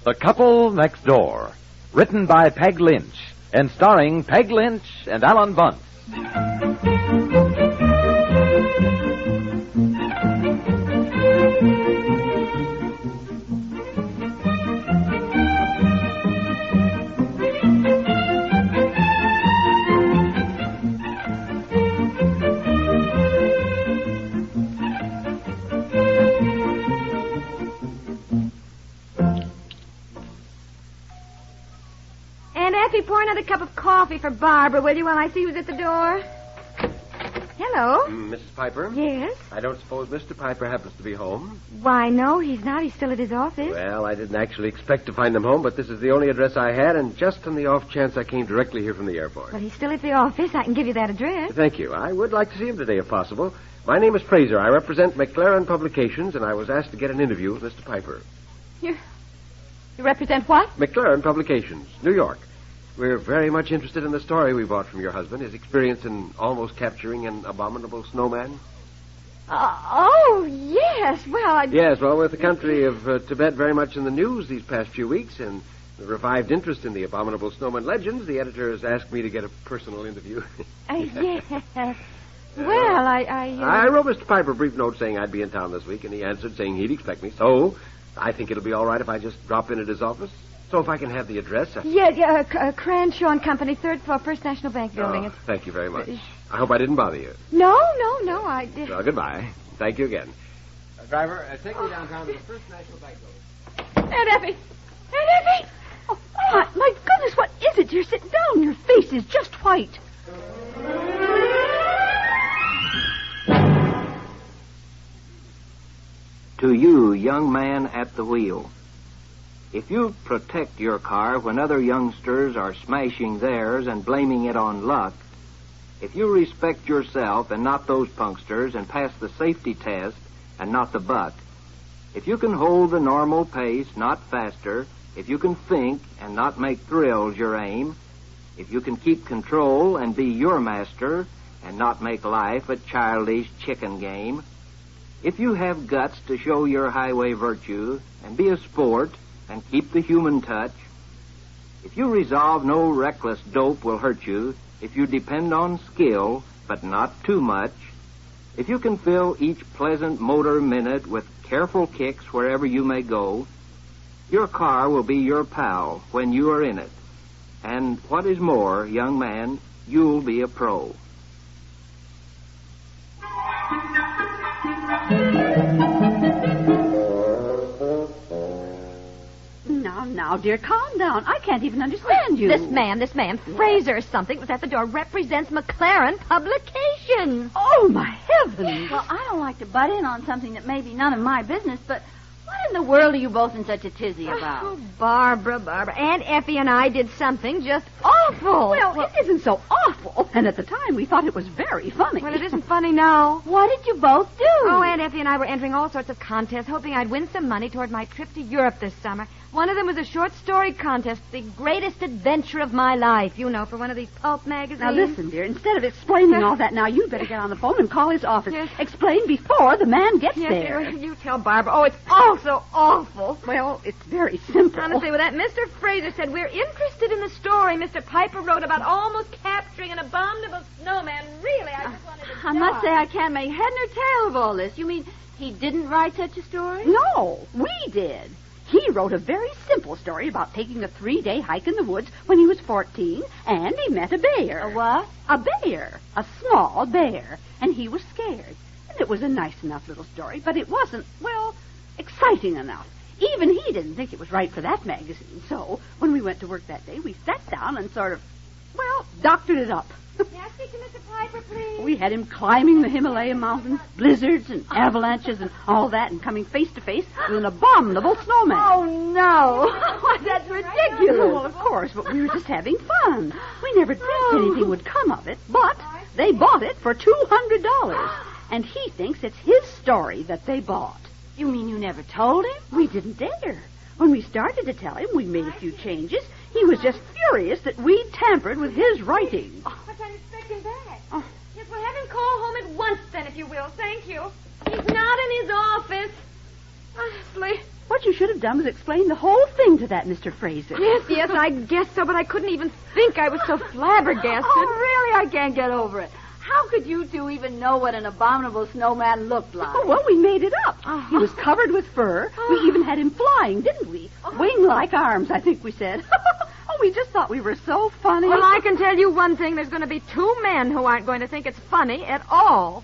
The Couple Next Door, written by Peg Lynch and starring Peg Lynch and Ethel and Bunce. Pour another cup of coffee for Barbara, will you, while I see who's at the door? Hello? Mrs. Piper? Yes? I don't suppose Mr. Piper happens to be home. Why, no, he's not. He's still at his office. Well, I didn't actually expect to find him home, but this is the only address I had, and just on the off chance I came directly here from the airport. Well, he's still at the office. I can give you that address. Thank you. I would like to see him today if possible. My name is Fraser. I represent McLaren Publications, and I was asked to get an interview with Mr. Piper. You represent what? McLaren Publications, New York. We're very much interested in the story we bought from your husband, his experience in almost capturing an abominable snowman. Yes. Well, Yes, well, with the country of Tibet very much in the news these past few weeks and the revived interest in the abominable snowman legends, the editor has asked me to get a personal interview. Yes. Well, I wrote Mr. Piper a brief note saying I'd be in town this week, and he answered saying he'd expect me. So I think it'll be all right if I just drop in at his office. So if I can have the address... Cranshaw and Company, 3rd floor, First National Bank building. Thank you very much. I hope I didn't bother you. No, I did. Well, goodbye. Thank you again. Driver, take me downtown to the First National Bank building. Aunt Effie! Oh, my goodness, what is it? You're sitting down. Your face is just white. To you, young man at the wheel. If you protect your car when other youngsters are smashing theirs and blaming it on luck, if you respect yourself and not those punksters and pass the safety test and not the buck, if you can hold the normal pace, not faster, if you can think and not make thrills your aim, if you can keep control and be your master and not make life a childish chicken game, if you have guts to show your highway virtue and be a sport and keep the human touch, if you resolve no reckless dope will hurt you, if you depend on skill, but not too much, if you can fill each pleasant motor minute with careful kicks wherever you may go, your car will be your pal when you are in it. And what is more, young man, you'll be a pro. Now, dear, calm down. I can't even understand you. This man, Fraser something, was at the door, represents McLaren Publications. Oh, my heavens. Well, I don't like to butt in on something that may be none of my business, but what in the world are you both in such a tizzy about? Oh, Barbara. Aunt Effie and I did something just awful. Well, it isn't so awful. And at the time, we thought it was very funny. Well, it isn't funny now. What did you both do? Oh, Aunt Effie and I were entering all sorts of contests, hoping I'd win some money toward my trip to Europe this summer. One of them was a short story contest, the greatest adventure of my life, you know, for one of these pulp magazines. Now, listen, dear, instead of explaining all that now, you'd better get on the phone and call his office. Yes. Explain before the man gets Yes, there. Dear, you tell Barbara. Oh, it's all so awful. Well, it's very simple. Honestly, well, that Mr. Fraser said, we're interested in the story Mr. Piper wrote about almost capturing an abominable snowman. Really, I just wanted to I must say I can't make head nor tail of all this. You mean he didn't write such a story? No, we did. He wrote a very simple story about taking a 3-day hike in the woods when he was 14, and he met a bear. A what? A bear. A small bear. And he was scared. And it was a nice enough little story, but it wasn't, well, exciting enough. Even he didn't think it was right for that magazine. So, when we went to work that day, we sat down and sort of, well, doctored it up. May I speak to Mr. Piper, please? We had him climbing the Himalaya mountains, blizzards and avalanches and all that, and coming face to face with an abominable snowman. Oh, no. Why, that's ridiculous. Well, of course, but we were just having fun. We never dreamt anything would come of it, but they bought it for $200. And he thinks it's his story that they bought. You mean you never told him? We didn't dare. When we started to tell him, we made a few changes. He was just furious that we'd tampered with his writing. But I'm expecting back. Oh. Yes, well, have him call home at once, then, if you will. Thank you. He's not in his office. Honestly. What What you should have done was explain the whole thing to that Mr. Fraser. Yes, I guess so, but I couldn't even think. I was so flabbergasted. Oh, really? I can't get over it. How could you two even know what an abominable snowman looked like? Oh, well, we made it up. He was covered with fur. We even had him flying, didn't we? Wing-like arms, I think we said. Oh, we just thought we were so funny. Well, I can tell you one thing. There's going to be 2 men who aren't going to think it's funny at all.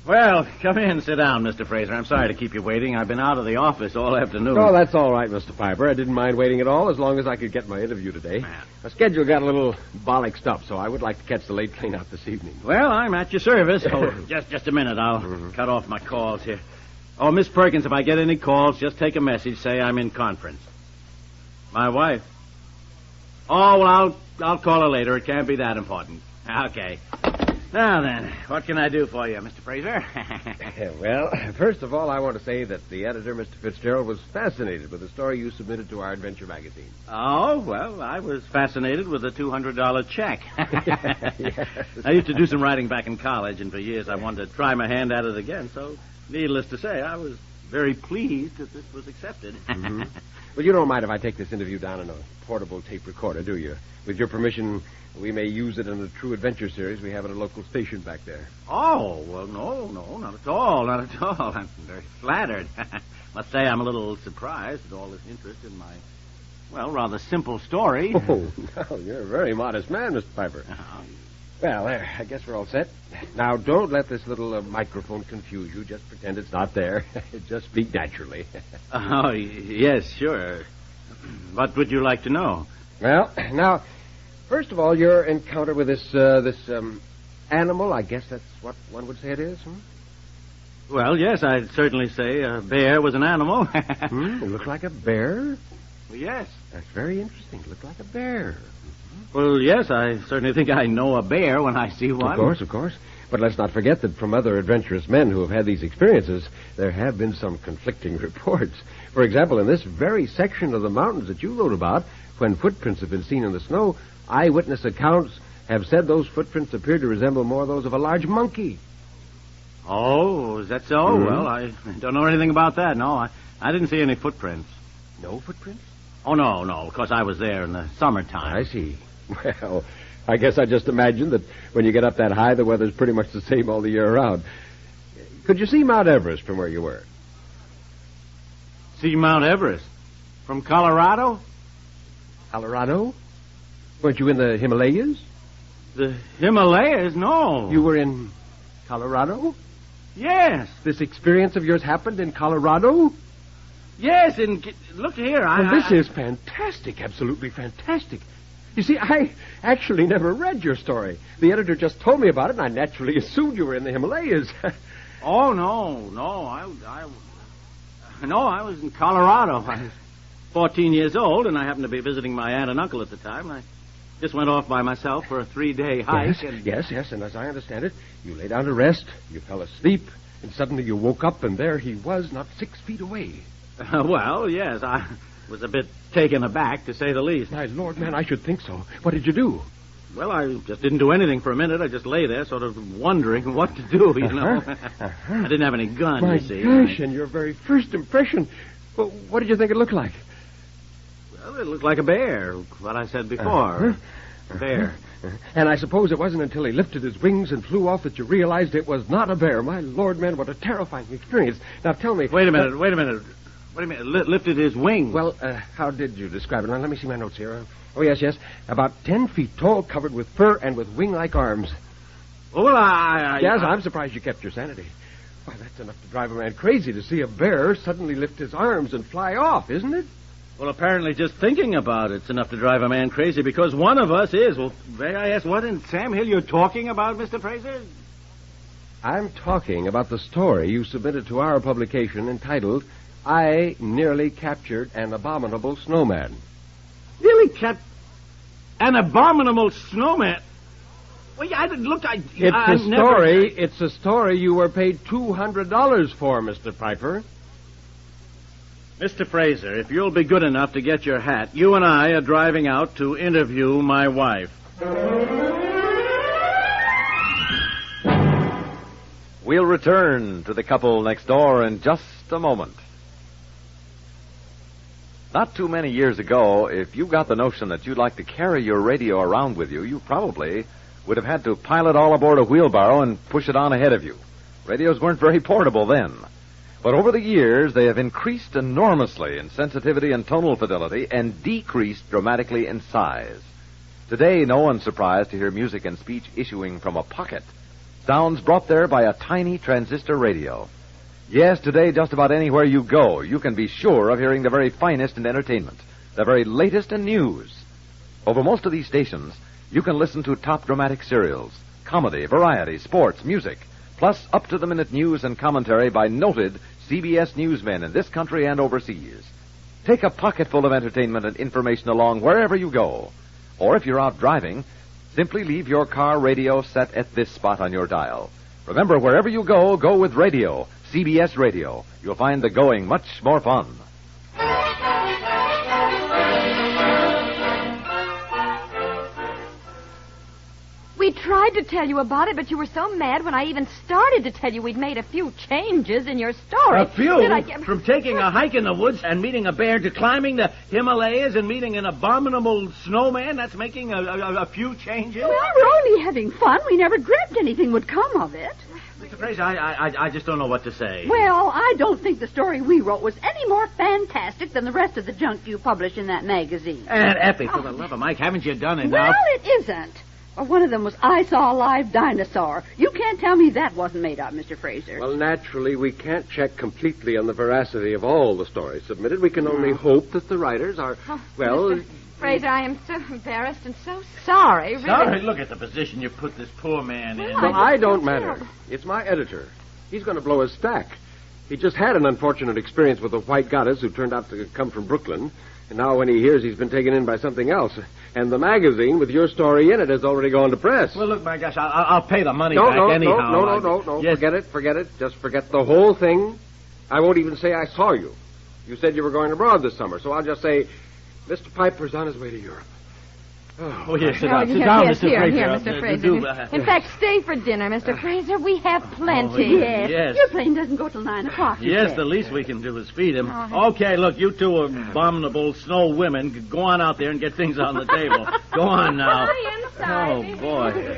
Well, come in. Sit down, Mr. Fraser. I'm sorry to keep you waiting. I've been out of the office all afternoon. Oh, that's all right, Mr. Piper. I didn't mind waiting at all as long as I could get my interview today. My schedule got a little bollocksed up, so I would like to catch the late plane out this evening. Well, I'm at your service. Oh, just a minute. I'll cut off my calls here. Oh, Miss Perkins, if I get any calls, just take a message. Say I'm in conference. My wife? Oh, well, I'll call her later. It can't be that important. Okay. Now then, what can I do for you, Mr. Fraser? Well, first of all, I want to say that the editor, Mr. Fitzgerald, was fascinated with the story you submitted to our adventure magazine. Oh, well, I was fascinated with the $200 check. Yes. I used to do some writing back in college, and for years I wanted to try my hand at it again, so needless to say, I was very pleased that this was accepted. Mm-hmm. Well, you don't mind if I take this interview down in a portable tape recorder, do you? With your permission, we may use it in a true adventure series we have at a local station back there. Oh, well, no, not at all, not at all. I'm very flattered. Must say I'm a little surprised at all this interest in my, well, rather simple story. Oh, no, you're a very modest man, Mr. Piper. Well, there, I guess we're all set. Now, don't let this little microphone confuse you. Just pretend it's not there. Just speak naturally. Oh, yes, sure. What would you like to know? Well, now, first of all, your encounter with this animal, I guess that's what one would say it is, Well, yes, I'd certainly say a bear was an animal. It looked like a bear? Well, yes. That's very interesting. It looked like a bear. Well, yes, I certainly think I know a bear when I see one. Of course. But let's not forget that from other adventurous men who have had these experiences, there have been some conflicting reports. For example, in this very section of the mountains that you wrote about, when footprints have been seen in the snow, eyewitness accounts have said those footprints appeared to resemble more those of a large monkey. Oh, is that so? Mm-hmm. Well, I don't know anything about that. No, I didn't see any footprints. No footprints? Oh, no, because I was there in the summertime. I see. Well, I guess I just imagined that when you get up that high, the weather's pretty much the same all the year around. Could you see Mount Everest from where you were? See Mount Everest? From Colorado? Colorado? Weren't you in the Himalayas? The Himalayas? No. You were in Colorado? Yes. This experience of yours happened in Colorado? Yes, and look here. This is fantastic, absolutely fantastic. You see, I actually never read your story. The editor just told me about it, and I naturally assumed you were in the Himalayas. Oh, no. I was in Colorado. I was 14 years old, and I happened to be visiting my aunt and uncle at the time. I just went off by myself for a 3-day hike. Yes, and as I understand it, you lay down to rest, you fell asleep, and suddenly you woke up, and there he was, not 6 feet away. Well, yes, I was a bit taken aback, to say the least. My Lord, man, I should think so. What did you do? Well, I just didn't do anything for a minute. I just lay there, sort of wondering what to do, you know. I didn't have any gun, you see. My gosh, and your very first impression. Well, what did you think it looked like? Well, it looked like a bear, what I said before. A bear. And I suppose it wasn't until he lifted his wings and flew off that you realized it was not a bear. My Lord, man, what a terrifying experience. Now, tell me... Wait a minute. What do you mean, lifted his wings? Well, how did you describe it? Now, let me see my notes here. Oh, yes. About 10 feet tall, covered with fur and with wing-like arms. Well, Yes, I'm surprised you kept your sanity. Why, that's enough to drive a man crazy to see a bear suddenly lift his arms and fly off, isn't it? Well, apparently just thinking about it's enough to drive a man crazy because one of us is. Well, may I ask what in Sam Hill you're talking about, Mr. Fraser? I'm talking about the story you submitted to our publication entitled, I Nearly Captured an Abominable Snowman. Really an abominable snowman? Well, yeah, look, It's a story you were paid $200 for, Mr. Piper. Mr. Fraser, if you'll be good enough to get your hat, you and I are driving out to interview my wife. We'll return to the couple next door in just a moment. Not too many years ago, if you got the notion that you'd like to carry your radio around with you, you probably would have had to pile it all aboard a wheelbarrow and push it on ahead of you. Radios weren't very portable then. But over the years, they have increased enormously in sensitivity and tonal fidelity and decreased dramatically in size. Today, no one's surprised to hear music and speech issuing from a pocket. Sounds brought there by a tiny transistor radio. Yes, today, just about anywhere you go, you can be sure of hearing the very finest in entertainment, the very latest in news. Over most of these stations, you can listen to top dramatic serials, comedy, variety, sports, music, plus up-to-the-minute news and commentary by noted CBS newsmen in this country and overseas. Take a pocket full of entertainment and information along wherever you go. Or if you're out driving, simply leave your car radio set at this spot on your dial. Remember, wherever you go, go with radio, CBS Radio. You'll find the going much more fun. We tried to tell you about it, but you were so mad when I even started to tell you we'd made a few changes in your story. A few? From taking a hike in the woods and meeting a bear to climbing the Himalayas and meeting an abominable snowman? That's making a few changes? Well, we're only having fun. We never dreamt anything would come of it. Mr. Fraser, I just don't know what to say. Well, I don't think the story we wrote was any more fantastic than the rest of the junk you publish in that magazine. Aunt Effie, for the love of Mike, haven't you done enough? Well, it isn't. Or one of them was I Saw a Live Dinosaur. You can't tell me that wasn't made up, Mr. Fraser. Well, naturally, we can't check completely on the veracity of all the stories submitted. We can only hope that the writers are, Mr. Fraser, I am so embarrassed and so sorry. Really. Sorry, look at the position you put this poor man in. Well, I don't matter. It's my editor. He's going to blow his stack. He just had an unfortunate experience with a white goddess who turned out to come from Brooklyn. And now when he hears he's been taken in by something else, and the magazine with your story in it has already gone to press. Well, look, my gosh, I'll pay the money back anyhow. No. Yes. Forget it. Just forget the whole thing. I won't even say I saw you. You said you were going abroad this summer, so I'll just say, Mr. Piper's on his way to Europe. Oh, yes, sit down, Mr. Fraser. Here, Mr. Fraser. In fact, stay for dinner, Mr. Fraser. We have plenty. Yes. Your plane doesn't go till 9 o'clock. Yes, the least we can do is feed him. Okay, look, you two abominable snow women, go on out there and get things on the table. Go on now. Oh, boy.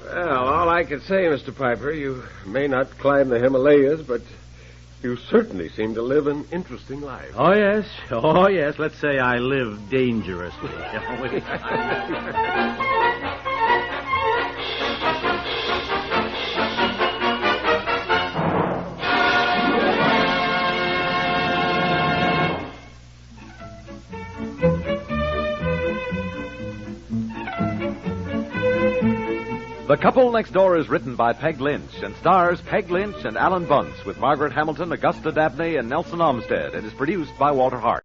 Well, all I can say, Mr. Piper, you may not climb the Himalayas, but you certainly seem to live an interesting life. Oh, yes. Let's say I live dangerously. The Couple Next Door is written by Peg Lynch and stars Peg Lynch and Ethel and Bunce with Margaret Hamilton, Augusta Dabney, and Nelson Olmsted. It is produced by Walter Hart.